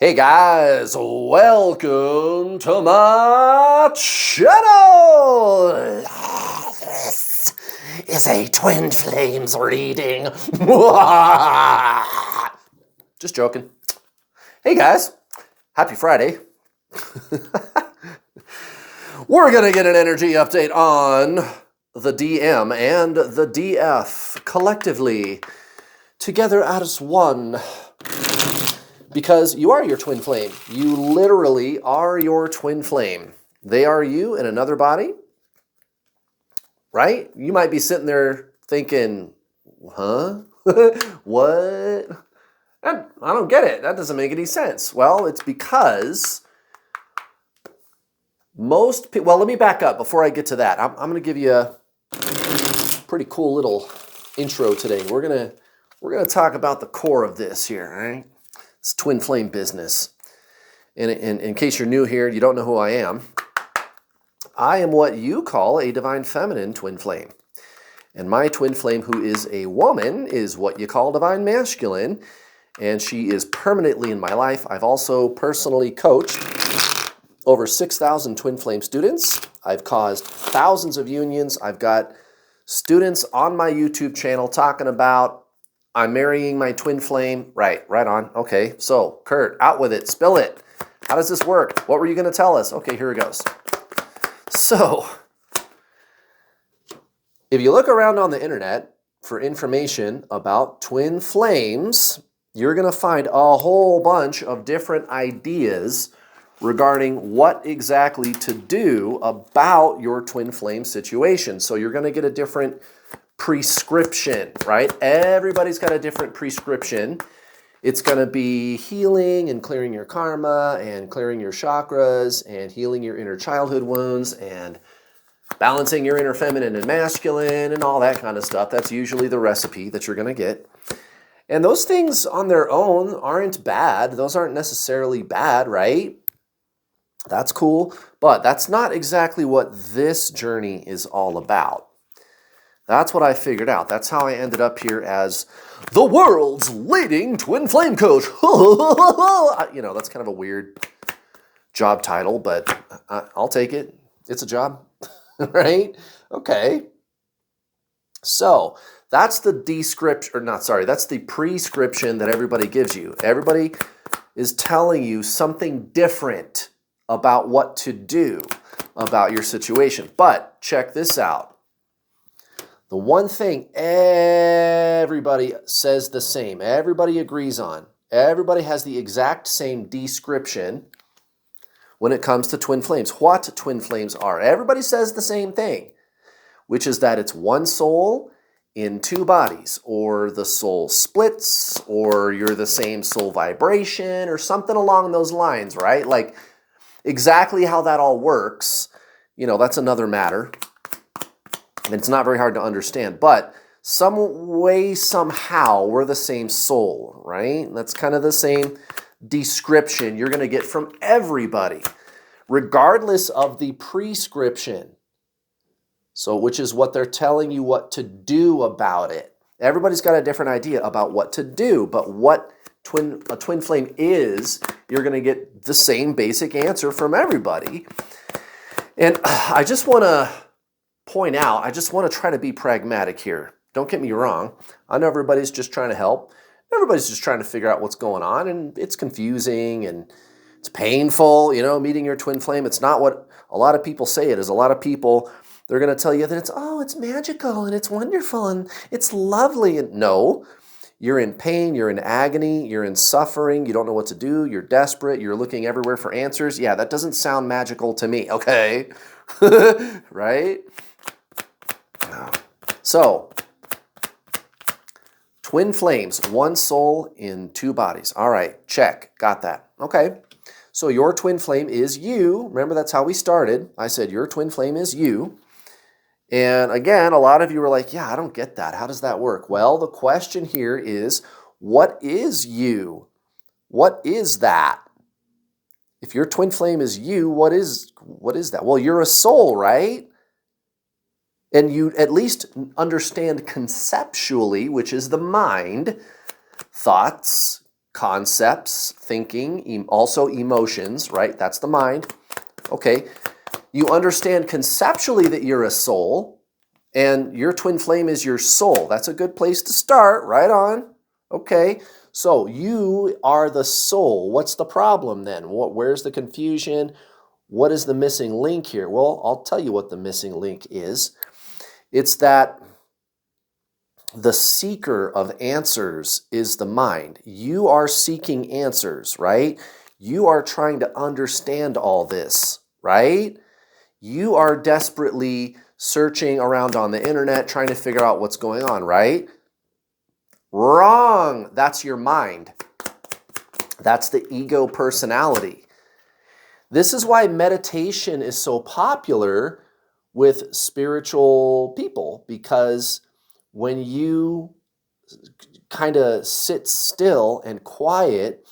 Hey guys, welcome to my channel! This is a Twin Flames reading. Just joking. Hey guys, happy Friday. We're gonna get an energy update on the DM and the DF collectively, together as one. Because you are your twin flame. You literally are your twin flame. They are you in another body, right? You might be sitting there thinking, huh? What? I don't get it. That doesn't make any sense. Well, it's because most people, well, let me back up before I get to that. I'm going to give you a pretty cool little intro today. We're going to talk about the core of this here, all right? It's twin flame business. And in case you're new here, you don't know who I am what you call a divine feminine twin flame. And my twin flame, who is a woman, is what you call divine masculine. And she is permanently in my life. I've also personally coached over 6,000 twin flame students. I've caused thousands of unions. I've got students on my YouTube channel talking about I'm marrying my twin flame. Right on. Okay, so Kurt, out with it, spill it. How does this work? What were you going to tell us? Okay, here it goes. So, if you look around on the internet for information about twin flames, you're going to find a whole bunch of different ideas regarding what exactly to do about your twin flame situation. So you're going to get a different prescription, right? Everybody's got a different prescription. It's going to be healing and clearing your karma and clearing your chakras and healing your inner childhood wounds and balancing your inner feminine and masculine and all that kind of stuff. That's usually the recipe that you're going to get. And those things on their own aren't bad. Those aren't necessarily bad, right? That's cool. But that's not exactly what this journey is all about. That's what I figured out. That's how I ended up here as the world's leading twin flame coach. You know, that's kind of a weird job title, but I'll take it. It's a job, right? Okay. So that's the that's the prescription that everybody gives you. Everybody is telling you something different about what to do about your situation. But check this out. The one thing everybody says the same, everybody agrees on, everybody has the exact same description when it comes to twin flames, what twin flames are. Everybody says the same thing, which is that it's one soul in two bodies, or the soul splits, or you're the same soul vibration, or something along those lines, right? Like exactly how that all works, you know, that's another matter. And it's not very hard to understand, but some way, somehow, we're the same soul, right? That's kind of the same description you're going to get from everybody, regardless of the prescription. So, which is what they're telling you what to do about it. Everybody's got a different idea about what to do, but what a twin flame is, you're going to get the same basic answer from everybody. And I just want to point out, I just want to try to be pragmatic here. Don't get me wrong. I know everybody's just trying to help. Everybody's just trying to figure out what's going on, and it's confusing and it's painful, you know, meeting your twin flame. It's not what a lot of people say it is. A lot of people, they're going to tell you that it's magical and it's wonderful and it's lovely. And no, you're in pain, you're in agony, you're in suffering, you don't know what to do, you're desperate, you're looking everywhere for answers. Yeah, that doesn't sound magical to me, okay? Right? So, twin flames, one soul in two bodies. All right, check, got that. Okay, so your twin flame is you. Remember, that's how we started. I said your twin flame is you. And again, a lot of you were like, yeah, I don't get that. How does that work? Well, the question here is, what is you? What is that? If your twin flame is you, what is that? Well, you're a soul, right? And you at least understand conceptually, which is the mind, thoughts, concepts, thinking, also emotions, right? That's the mind. Okay. You understand conceptually that you're a soul, and your twin flame is your soul. That's a good place to start. Right on. Okay. So you are the soul. What's the problem then? Where's the confusion? What is the missing link here? Well, I'll tell you what the missing link is. It's that the seeker of answers is the mind. You are seeking answers, right? You are trying to understand all this, right? You are desperately searching around on the internet trying to figure out what's going on, right? Wrong. That's your mind. That's the ego personality. This is why meditation is so popular with spiritual people, because when you kind of sit still and quiet,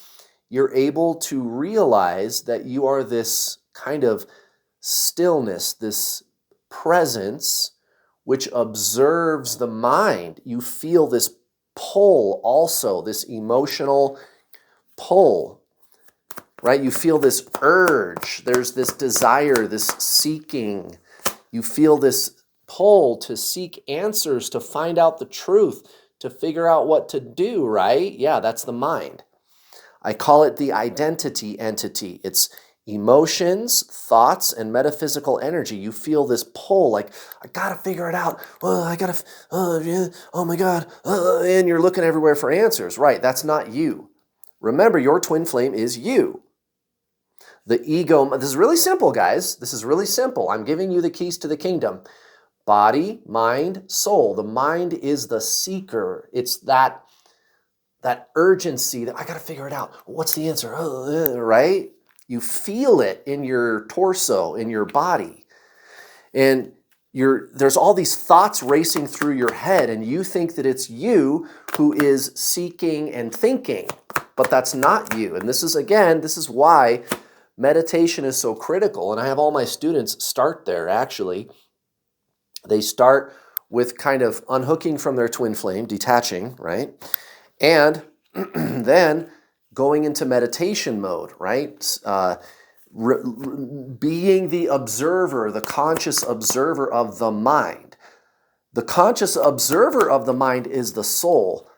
you're able to realize that you are this kind of stillness, this presence which observes the mind. You feel this pull also, this emotional pull, right? You feel this urge. There's this desire, this seeking. You feel this pull to seek answers, to find out the truth, to figure out what to do, right? Yeah, that's the mind. I call it the identity entity. It's emotions, thoughts, and metaphysical energy. You feel this pull, like, I gotta figure it out. Yeah, oh my God. And you're looking everywhere for answers. Right, that's not you. Remember, your twin flame is you. The ego, this is really simple, guys. This is really simple. I'm giving you the keys to the kingdom. Body, mind, soul. The mind is the seeker. It's that urgency that I got to figure it out. What's the answer? Right? You feel it in your torso, in your body. And there's all these thoughts racing through your head, and you think that it's you who is seeking and thinking, but that's not you. And this is why meditation is so critical. And I have all my students start there, actually. They start with kind of unhooking from their twin flame, detaching, right? And then going into meditation mode, right? Being the observer, the conscious observer of the mind. The conscious observer of the mind is the soul.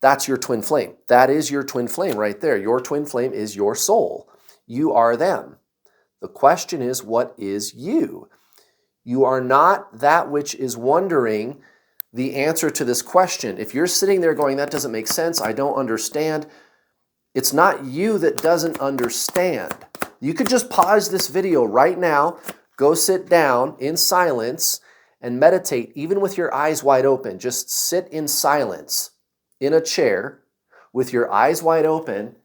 That's your twin flame. That is your twin flame right there. Your twin flame is your soul. You are them. The question is, what is you? You are not that which is wondering the answer to this question. If you're sitting there going, that doesn't make sense, I don't understand, it's not you that doesn't understand. You could just pause this video right now, go sit down in silence and meditate, even with your eyes wide open. Just sit in silence in a chair with your eyes wide open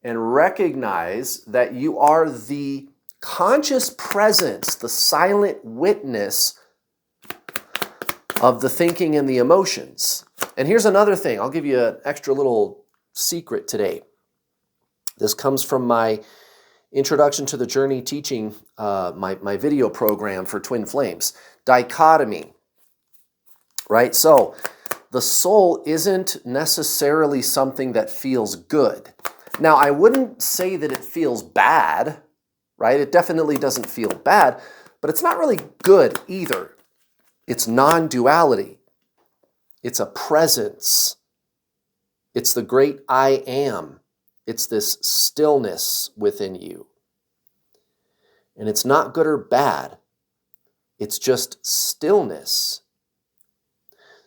and recognize that you are the conscious presence, the silent witness of the thinking and the emotions. And here's another thing. I'll give you an extra little secret today. This comes from my Introduction to the Journey teaching, my video program for Twin Flames. Dichotomy, right? So the soul isn't necessarily something that feels good. Now, I wouldn't say that it feels bad, right? It definitely doesn't feel bad, but it's not really good either. It's non-duality. It's a presence. It's the great I am. It's this stillness within you. And it's not good or bad. It's just stillness.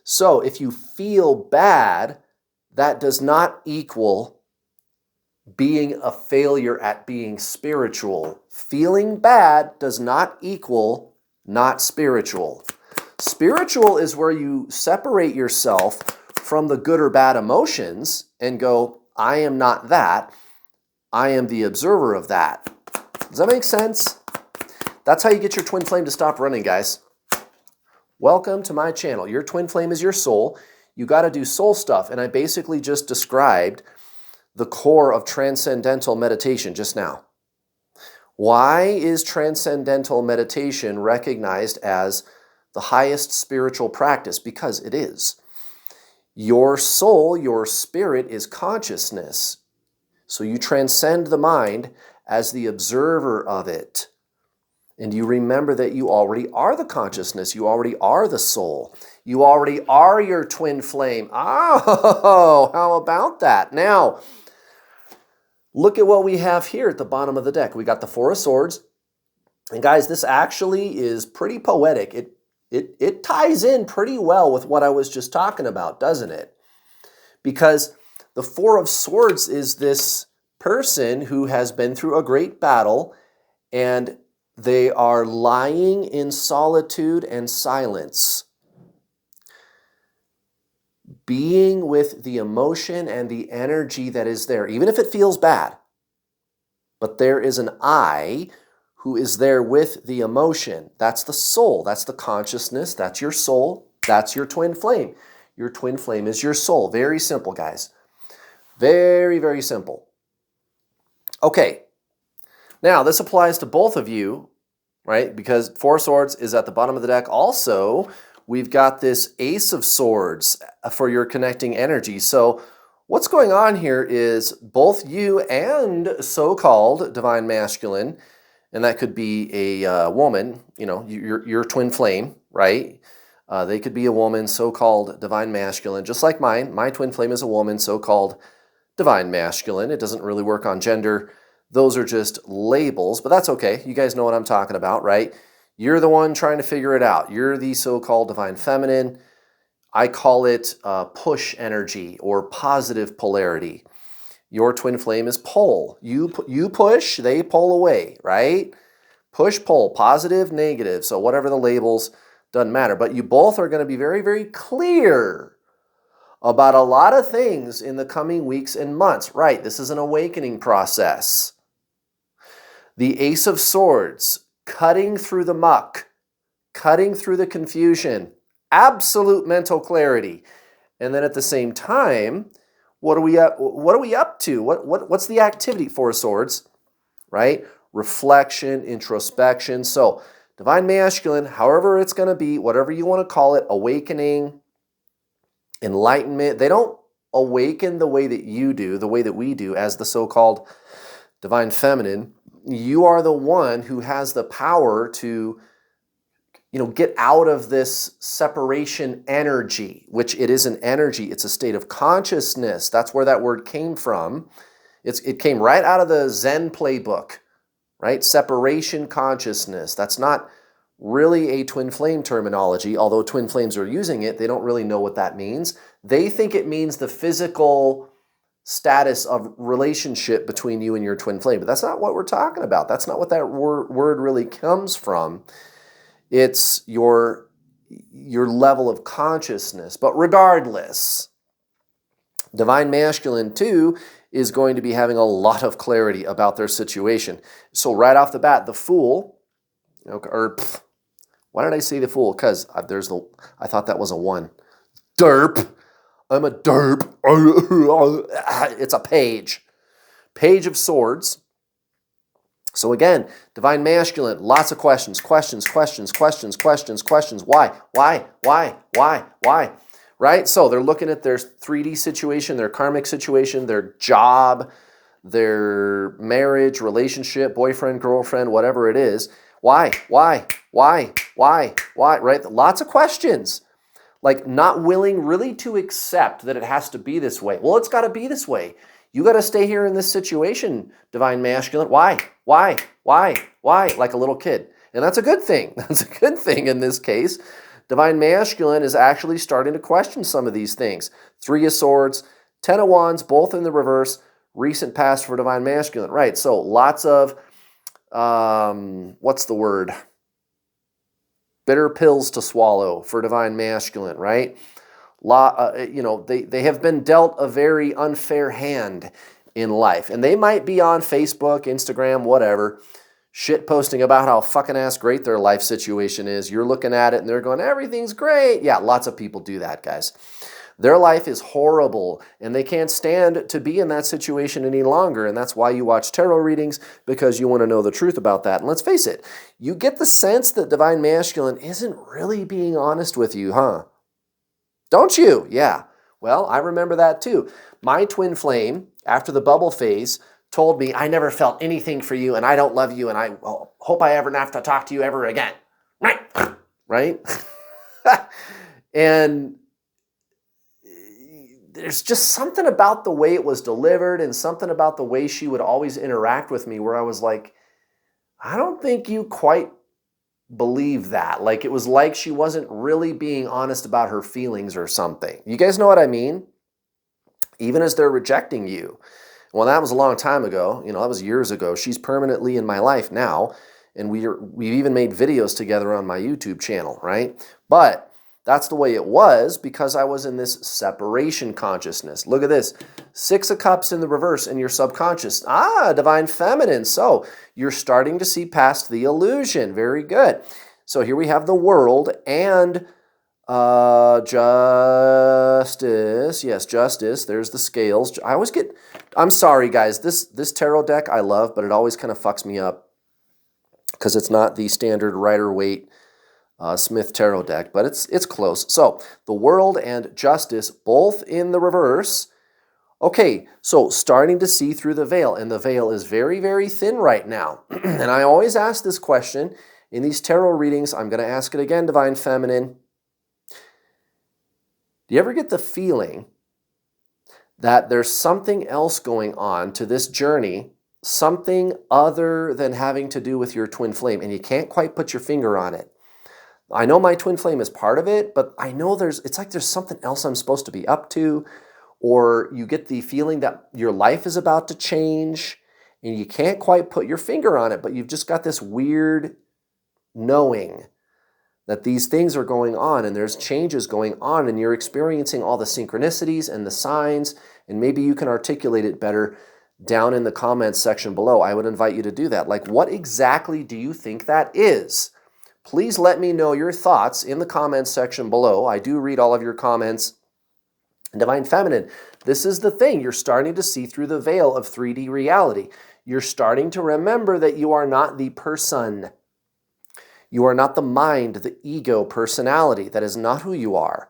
So if you feel bad, that does not equal being a failure at being spiritual. Feeling bad does not equal not spiritual. Spiritual is where you separate yourself from the good or bad emotions and go, I am not that. I am the observer of that. Does that make sense? That's how you get your twin flame to stop running, guys. Welcome to my channel. Your twin flame is your soul. You got to do soul stuff. And I basically just described the core of transcendental meditation just now. Why is transcendental meditation recognized as the highest spiritual practice? Because it is. Your soul, your spirit is consciousness. So you transcend the mind as the observer of it. And you remember that you already are the consciousness. You already are the soul. You already are your twin flame. Oh, how about that? Now, look at what we have here at the bottom of the deck. We got the Four of Swords. And guys, this actually is pretty poetic. It ties in pretty well with what I was just talking about, doesn't it? Because the Four of Swords is this person who has been through a great battle, and they are lying in solitude and silence, being with the emotion and the energy that is there, even if it feels bad. But there is an I who is there with the emotion. That's the soul. That's the consciousness. That's your soul. That's your twin flame. Your twin flame is your soul. Very simple, guys. Very, very simple. Okay. Now, this applies to both of you, right? Because Four of Swords is at the bottom of the deck. Also, we've got this Ace of Swords for your connecting energy. So what's going on here is both you and so-called divine masculine, and that could be a woman, you know, your twin flame, right? They could be a woman, so-called divine masculine, just like mine. My twin flame is a woman, so-called divine masculine. It doesn't really work on gender. Those are just labels, but that's okay. You guys know what I'm talking about, right? You're the one trying to figure it out. You're the so-called divine feminine. I call it push energy or positive polarity. Your twin flame is pull. You push, they pull away, right? Push, pull, positive, negative. So whatever the labels, doesn't matter. But you both are going to be very, very clear about a lot of things in the coming weeks and months. Right, this is an awakening process. The Ace of Swords, cutting through the muck, cutting through the confusion, absolute mental clarity. And then at the same time, what are we up to? What's the activity? Four of Swords, right? Reflection, introspection. So divine masculine, however it's going to be, whatever you want to call it, awakening, enlightenment. They don't awaken the way that you do, the way that we do as the so-called divine feminine. You are the one who has the power to, get out of this separation energy, which it is an energy. It's a state of consciousness. That's where that word came from. It came right out of the Zen playbook, right? Separation consciousness. That's not really a twin flame terminology. Although twin flames are using it, they don't really know what that means. They think it means the physical status of relationship between you and your twin flame. But that's not what we're talking about. That's not what that word really comes from. It's your level of consciousness. But regardless, divine masculine too is going to be having a lot of clarity about their situation. So right off the bat, the Fool, why did I say the Fool? Because I thought that was a 1. Derp. I'm a derp. It's a page. Page of Swords. So again, divine masculine, lots of questions. Why? Right? So they're looking at their 3D situation, their karmic situation, their job, their marriage, relationship, boyfriend, girlfriend, whatever it is. Why? Right? Lots of questions. Like not willing really to accept that it has to be this way. Well, it's got to be this way. You got to stay here in this situation, divine masculine. Why? Like a little kid. And that's a good thing. That's a good thing in this case. Divine masculine is actually starting to question some of these things. 3 of Swords, 10 of Wands, both in the reverse. Recent past for divine masculine. Right, so lots of, what's the word? Bitter pills to swallow for divine masculine, right? They have been dealt a very unfair hand in life. And they might be on Facebook, Instagram, whatever, shit posting about how fucking ass great their life situation is. You're looking at it and they're going, everything's great. Yeah, lots of people do that, guys. Their life is horrible and they can't stand to be in that situation any longer. And that's why you watch tarot readings, because you want to know the truth about that. And let's face it, you get the sense that divine masculine isn't really being honest with you, huh? Don't you? Yeah. Well, I remember that too. My twin flame after the bubble phase, told me, I never felt anything for you and I don't love you and I hope I ever have to talk to you ever again. Right? Right? And there's just something about the way it was delivered and something about the way she would always interact with me where I was like, I don't think you quite believe that. Like it was like she wasn't really being honest about her feelings or something. You guys know what I mean? Even as they're rejecting you. Well, that was a long time ago. That was years ago. She's permanently in my life now. And we've even made videos together on my YouTube channel, right? But that's the way it was because I was in this separation consciousness. Look at this. 6 of Cups in the reverse in your subconscious. Divine Feminine. So you're starting to see past the illusion. Very good. So here we have the World and Justice. Yes, Justice. There's the scales. I'm sorry, guys. This tarot deck I love, but it always kind of fucks me up because it's not the standard Rider-Waite Smith tarot deck, but it's close. So the World and Justice, both in the reverse. Okay, so starting to see through the veil, and the veil is very, very thin right now. And I always ask this question in these tarot readings. I'm going to ask it again, Divine Feminine. Do you ever get the feeling that there's something else going on to this journey, something other than having to do with your twin flame, and you can't quite put your finger on it? I know my twin flame is part of it, but I know it's like there's something else I'm supposed to be up to, or you get the feeling that your life is about to change and you can't quite put your finger on it, but you've just got this weird knowing that these things are going on and there's changes going on and you're experiencing all the synchronicities and the signs, and maybe you can articulate it better down in the comments section below. I would invite you to do that. Like, what exactly do you think that is? Please let me know your thoughts in the comments section below. I do read all of your comments. Divine Feminine, this is the thing. You're starting to see through the veil of 3D reality. You're starting to remember that you are not the person. You are not the mind, the ego, personality. That is not who you are.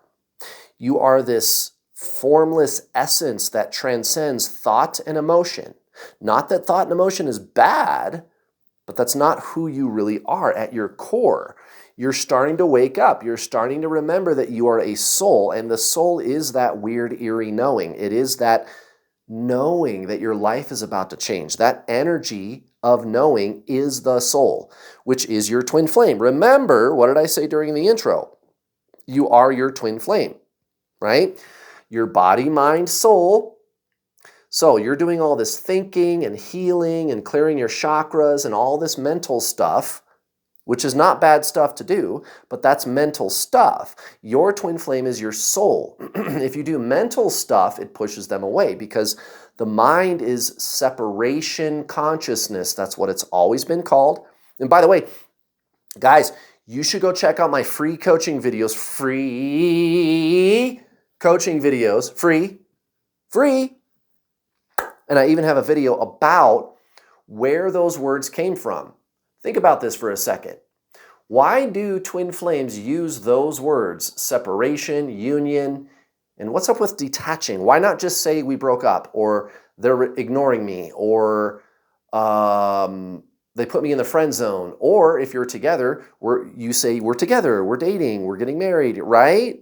You are this formless essence that transcends thought and emotion. Not that thought and emotion is bad, but that's not who you really are at your core. You're starting to wake up. You're starting to remember that you are a soul, and the soul is that weird, eerie knowing. It is that knowing that your life is about to change. That energy of knowing is the soul, which is your twin flame. Remember, what did I say during the intro? You are your twin flame, right? Your body, mind, soul. So you're doing all this thinking and healing and clearing your chakras and all this mental stuff, which is not bad stuff to do, but that's mental stuff. Your twin flame is your soul. If you do mental stuff, it pushes them away because the mind is separation consciousness. That's what it's always been called. And by the way, guys, you should go check out my free coaching videos. Free coaching videos. Free. And I even have a video about where those words came from. Think about this for a second. Why do twin flames use those words? Separation, union, and what's up with detaching? Why not just say we broke up, or they're ignoring me, or they put me in the friend zone, or if you're together, you say we're together, we're dating, we're getting married, right?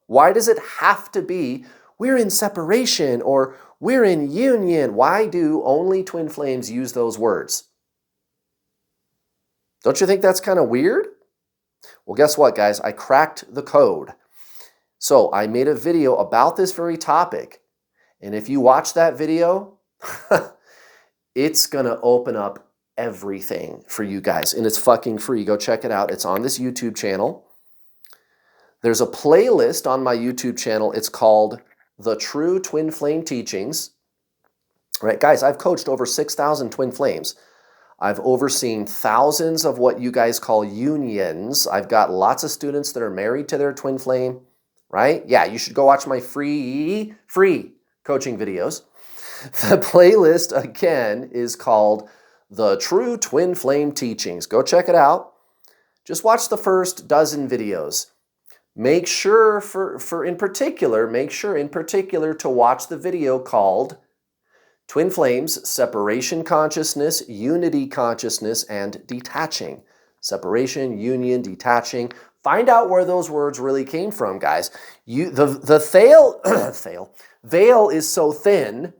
Why does it have to be we're in separation or we're in union? Why do only twin flames use those words? Don't you think that's kind of weird? Well, guess what, guys? I cracked the code. So I made a video about this very topic. And if you watch that video, it's going to open up everything for you guys. And it's fucking free. Go check it out. It's on this YouTube channel. There's a playlist on my YouTube channel. It's called The True Twin Flame Teachings. Right, guys, I've coached over 6,000 twin flames. I've overseen thousands of what you guys call unions. I've got lots of students that are married to their twin flame, right? Yeah, you should go watch my free coaching videos. The playlist, again, is called The True Twin Flame Teachings. Go check it out. Just watch the first dozen videos. Make sure in particular to watch the video called Twin flames, separation consciousness, unity consciousness, and detaching. Separation, union, detaching. Find out where those words really came from, guys. The veil is so thin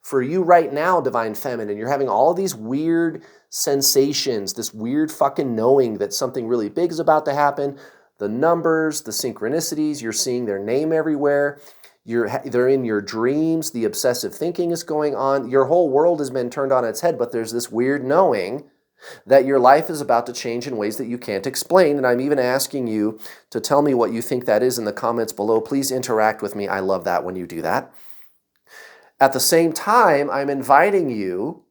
for you right now, Divine Feminine. You're having all of these weird sensations, this weird fucking knowing that something really big is about to happen. The numbers, the synchronicities, you're seeing their name everywhere. They're in your dreams. The obsessive thinking is going on. Your whole world has been turned on its head, but there's this weird knowing that your life is about to change in ways that you can't explain. And I'm even asking you to tell me what you think that is in the comments below. Please interact with me. I love that when you do that. At the same time, I'm inviting you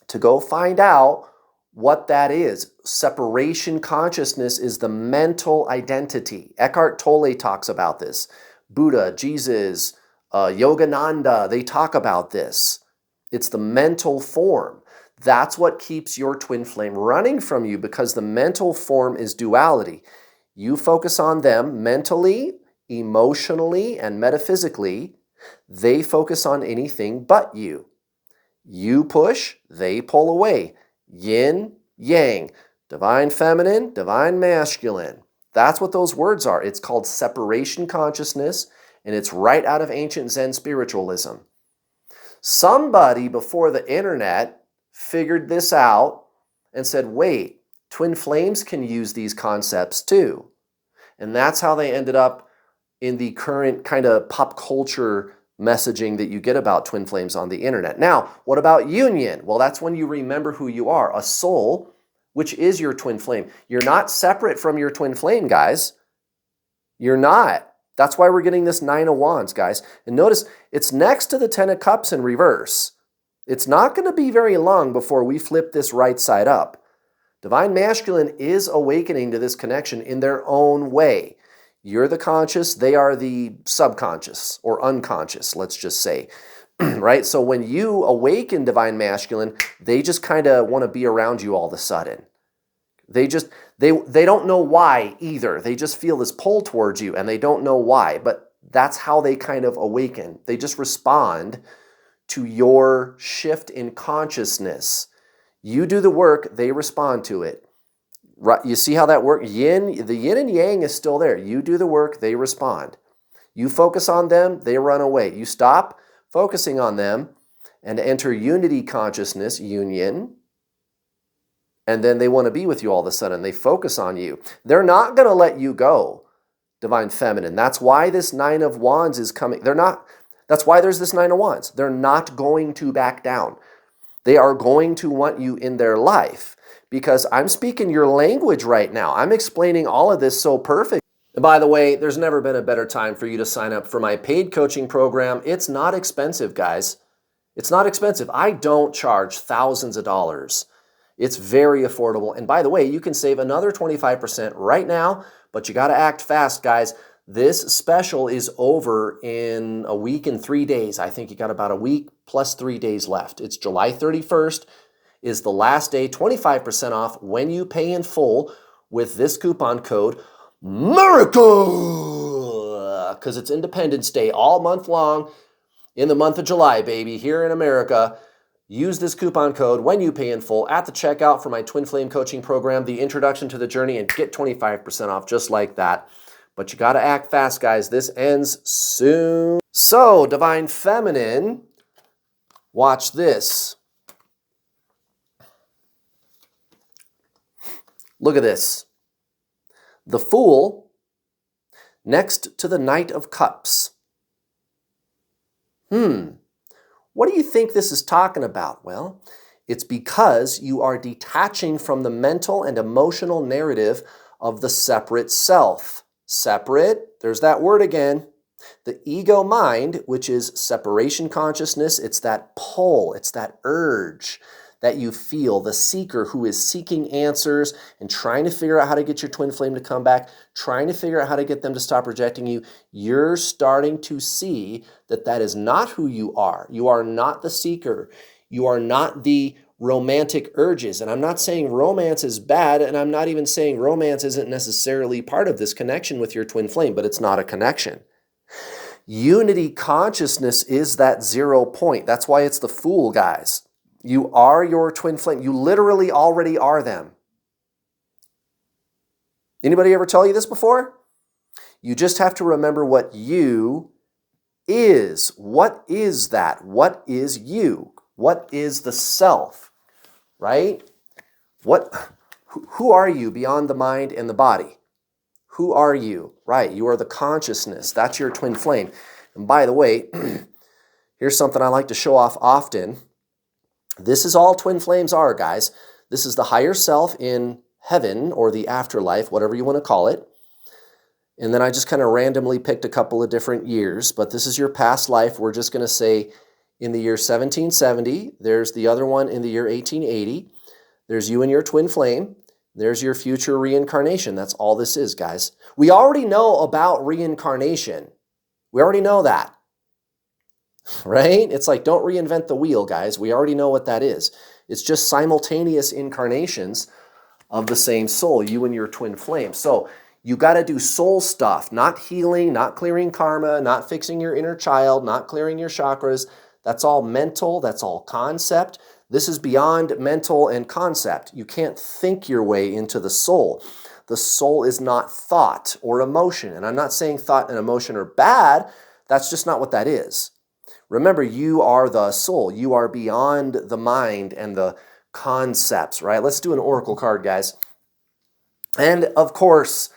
to go find out what that is. Separation consciousness is the mental identity. Eckhart Tolle talks about this. Buddha, Jesus, Yogananda, they talk about this. It's the mental form. That's what keeps your twin flame running from you, because the mental form is duality. You focus on them mentally, emotionally, and metaphysically. They focus on anything but you. You push, they pull away. Yin, yang, divine feminine, divine masculine. That's what those words are. It's called separation consciousness, and it's right out of ancient Zen spiritualism. Somebody before the internet figured this out and said, wait, twin flames can use these concepts too. And that's how they ended up in the current kind of pop culture messaging that you get about twin flames on the internet. Now, what about union? Well, that's when you remember who you are, a soul, which is your twin flame. You're not separate from your twin flame, guys. You're not. That's why we're getting this 9 of Wands, guys. And notice, it's next to the 10 of Cups in reverse. It's not going to be very long before we flip this right side up. Divine Masculine is awakening to this connection in their own way. You're the conscious, they are the subconscious or unconscious, let's just say. Right? So when you awaken Divine Masculine, they just kind of want to be around you all of a sudden. They don't know why either. They just feel this pull towards you and they don't know why, but that's how they kind of awaken. They just respond to your shift in consciousness. You do the work, they respond to it. Right? You see how that works? The yin and yang is still there. You do the work, they respond. You focus on them, they run away. You stop focusing on them and enter unity consciousness, union, and then they want to be with you all of a sudden. They focus on you. They're not going to let you go, Divine Feminine. That's why this 9 of Wands is coming. That's why there's this 9 of Wands. They're not going to back down. They are going to want you in their life, because I'm speaking your language right now. I'm explaining all of this so perfect. And by the way, there's never been a better time for you to sign up for my paid coaching program. It's not expensive, guys. It's not expensive. I don't charge thousands of dollars. It's very affordable. And by the way, you can save another 25% right now, but you got to act fast, guys. This special is over in a week and 3 days. I think you got about a week plus 3 days left. It's July 31st is the last day, 25% off when you pay in full with this coupon code MIRACLE, because it's Independence Day all month long in the month of July, baby, here in America. Use this coupon code when you pay in full at the checkout for my Twin Flame Coaching Program, the Introduction to the Journey, and get 25% off just like that. But you got to act fast, guys. This ends soon. So, Divine Feminine, watch this. Look at this. The Fool next to the Knight of Cups. What do you think this is talking about? Well, it's because you are detaching from the mental and emotional narrative of the separate self. Separate, there's that word again. The ego mind, which is separation consciousness, it's that pull, it's that urge that you feel, the seeker who is seeking answers and trying to figure out how to get your twin flame to come back, trying to figure out how to get them to stop rejecting you. You're starting to see that that is not who you are. You are not the seeker. You are not the romantic urges. And I'm not saying romance is bad, and I'm not even saying romance isn't necessarily part of this connection with your twin flame, but it's not a connection. Unity consciousness is that 0 point. That's why it's the Fool, guys. You are your twin flame. You literally already are them. Anybody ever tell you this before? You just have to remember what you is. What is that? What is you? What is the self? Right? Who are you beyond the mind and the body? Who are you? Right, you are the consciousness. That's your twin flame. And by the way, here's something I like to show off often. This is all twin flames are, guys. This is the higher self in heaven or the afterlife, whatever you want to call it. And then I just kind of randomly picked a couple of different years, but this is your past life. We're just going to say in the year 1770. There's the other one in the year 1880. There's you and your twin flame. There's your future reincarnation. That's all this is, guys. We already know about reincarnation. We already know that, right? It's like, don't reinvent the wheel, guys. We already know what that is. It's just simultaneous incarnations of the same soul, you and your twin flame. So you got to do soul stuff, not healing, not clearing karma, not fixing your inner child, not clearing your chakras. That's all mental. That's all concept. This is beyond mental and concept. You can't think your way into the soul. The soul is not thought or emotion. And I'm not saying thought and emotion are bad. That's just not what that is. Remember, you are the soul. You are beyond the mind and the concepts, right? Let's do an oracle card, guys. And of course,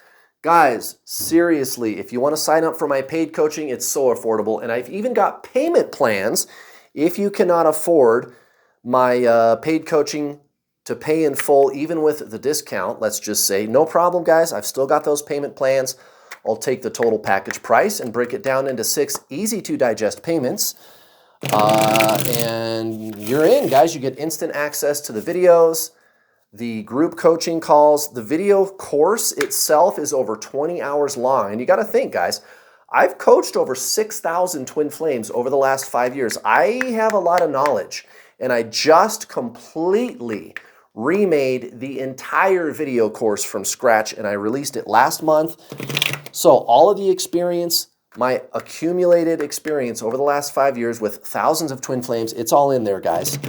guys, seriously, if you want to sign up for my paid coaching, it's so affordable. And I've even got payment plans if you cannot afford my paid coaching to pay in full, even with the discount. Let's just say, no problem, guys. I've still got those payment plans. I'll take the total package price and break it down into 6 easy-to-digest payments. And you're in, guys. You get instant access to the videos, the group coaching calls. The video course itself is over 20 hours long. And you got to think, guys, I've coached over 6,000 twin flames over the last 5 years. I have a lot of knowledge. And I just completely remade the entire video course from scratch, and I released it last month. So all of the experience, my accumulated experience over the last 5 years with thousands of twin flames, it's all in there, guys.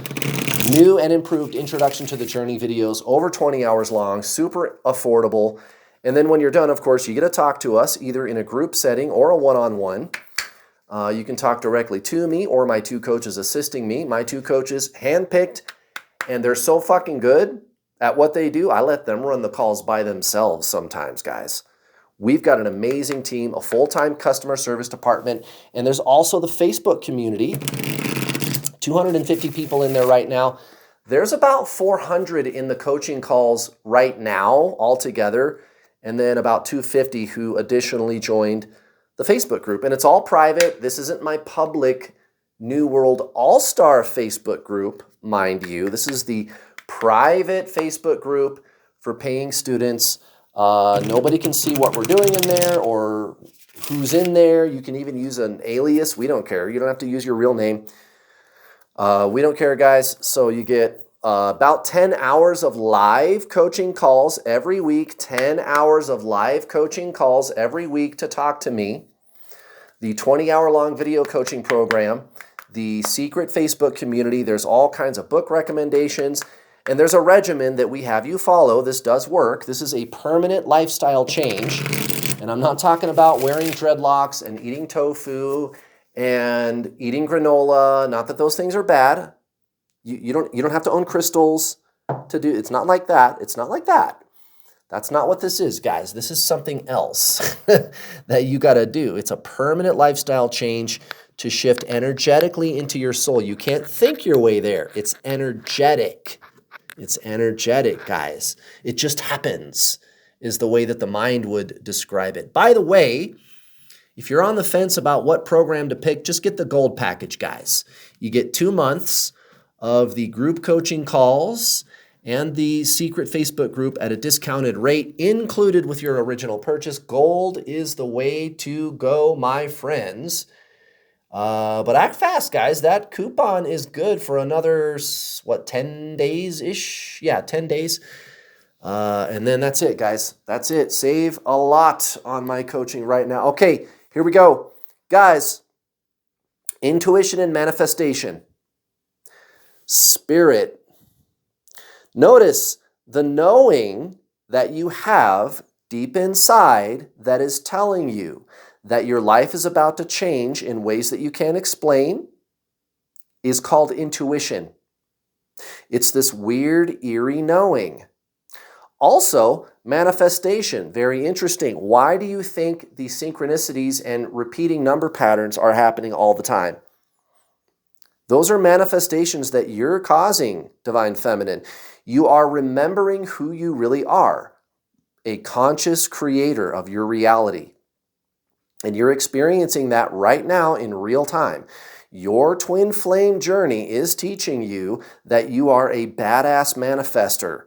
New and improved introduction to the journey videos, over 20 hours long, super affordable. And then when you're done, of course, you get to talk to us either in a group setting or a one-on-one. You can talk directly to me or my 2 coaches assisting me. My 2 coaches, handpicked, and they're so fucking good at what they do, I let them run the calls by themselves sometimes, guys. We've got an amazing team, a full-time customer service department, and there's also the Facebook community. 250 people in there right now. There's about 400 in the coaching calls right now altogether, and then about 250 who additionally joined the Facebook group. And it's all private. This isn't my public New World All-Star Facebook group, mind you. This is the private Facebook group for paying students. Nobody can see what we're doing in there or who's in there. You can even use an alias. We don't care. You don't have to use your real name. We don't care, guys. So you get about 10 hours of live coaching calls every week, 10 hours of live coaching calls every week to talk to me. The 20-hour-long video coaching program, the secret Facebook community. There's all kinds of book recommendations, and there's a regimen that we have you follow. This does work. This is a permanent lifestyle change, and I'm not talking about wearing dreadlocks and eating tofu and eating granola. Not that those things are bad. You don't have to own crystals to do. It's not like that. It's not like that. That's not what this is, guys. This is something else that you got to do. It's a permanent lifestyle change to shift energetically into your soul. You can't think your way there. It's energetic. It's energetic, guys. It just happens, is the way that the mind would describe it. By the way, if you're on the fence about what program to pick, just get the gold package, guys. You get 2 months of the group coaching calls and the secret Facebook group at a discounted rate included with your original purchase. Gold is the way to go, my friends. But act fast, guys. That coupon is good for another, 10 days-ish? Yeah, 10 days. And then that's it, guys. That's it. Save a lot on my coaching right now. Okay, here we go. Guys, intuition and manifestation. Spirit. Notice the knowing that you have deep inside that is telling you that your life is about to change in ways that you can't explain is called intuition. It's this weird, eerie knowing. Also, manifestation, very interesting. Why do you think the synchronicities and repeating number patterns are happening all the time? Those are manifestations that you're causing, Divine Feminine. You are remembering who you really are, a conscious creator of your reality. And you're experiencing that right now in real time. Your twin flame journey is teaching you that you are a badass manifester.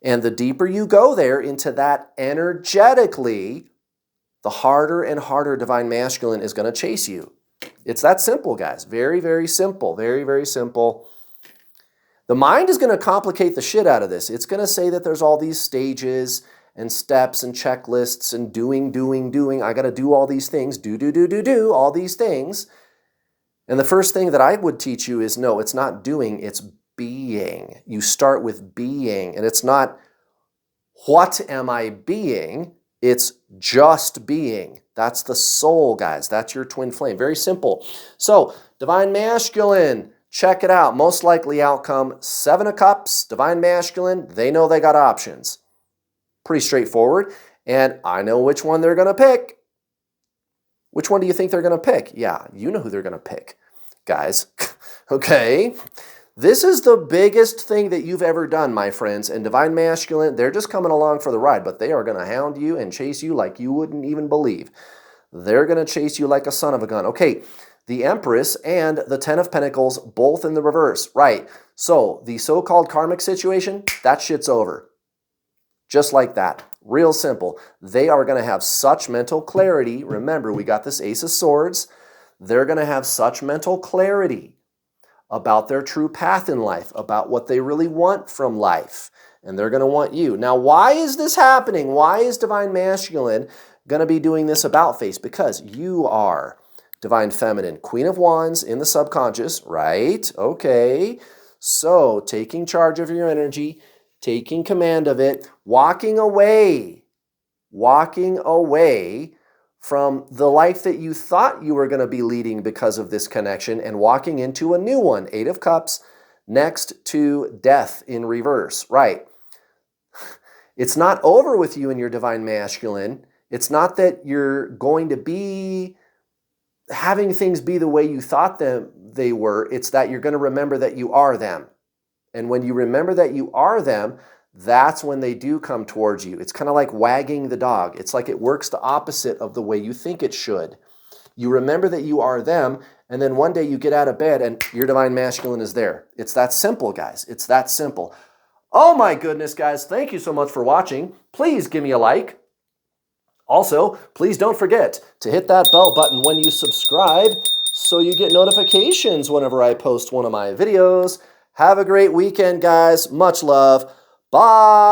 And the deeper you go there into that energetically, the harder and harder Divine Masculine is going to chase you. It's that simple, guys. Very, very simple. Very, very simple. The mind is going to complicate the shit out of this. It's going to say that there's all these stages and steps and checklists and doing. I got to do all these things. Do, all these things. And the first thing that I would teach you is, no, it's not doing, it's being. You start with being, and it's not, what am I being? It's just being. That's the soul, guys. That's your twin flame. Very simple. So, Divine Masculine, check it out. Most likely outcome, 7 of Cups, Divine Masculine, they know they got options. Pretty straightforward. And I know which one they're going to pick. Which one do you think they're going to pick? Yeah, you know who they're going to pick, guys. Okay? This is the biggest thing that you've ever done, my friends. And Divine Masculine, they're just coming along for the ride, but they are going to hound you and chase you like you wouldn't even believe. They're going to chase you like a son of a gun. Okay, the Empress and the 10 of Pentacles, both in the reverse. Right. So the so-called karmic situation, that shit's over. Just like that. Real simple. They are going to have such mental clarity. Remember, we got this Ace of Swords. They're going to have such mental clarity about their true path in life, about what they really want from life. And they're going to want you. Now, why is this happening? Why is Divine Masculine going to be doing this about face? Because you are Divine Feminine, Queen of Wands in the subconscious, right? Okay. So, taking charge of your energy, taking command of it, walking away from the life that you thought you were going to be leading because of this connection and walking into a new one. 8 of Cups next to Death in reverse. Right. It's not over with you and your Divine Masculine. It's not that you're going to be having things be the way you thought they were. It's that you're going to remember that you are them. And when you remember that you are them, that's when they do come towards you. It's kind of like wagging the dog. It's like it works the opposite of the way you think it should. You remember that you are them, and then one day you get out of bed and your Divine Masculine is there. It's that simple, guys. It's that simple. Oh my goodness, guys. Thank you so much for watching. Please give me a like. Also, please don't forget to hit that bell button when you subscribe so you get notifications whenever I post one of my videos. Have a great weekend, guys. Much love. Bye.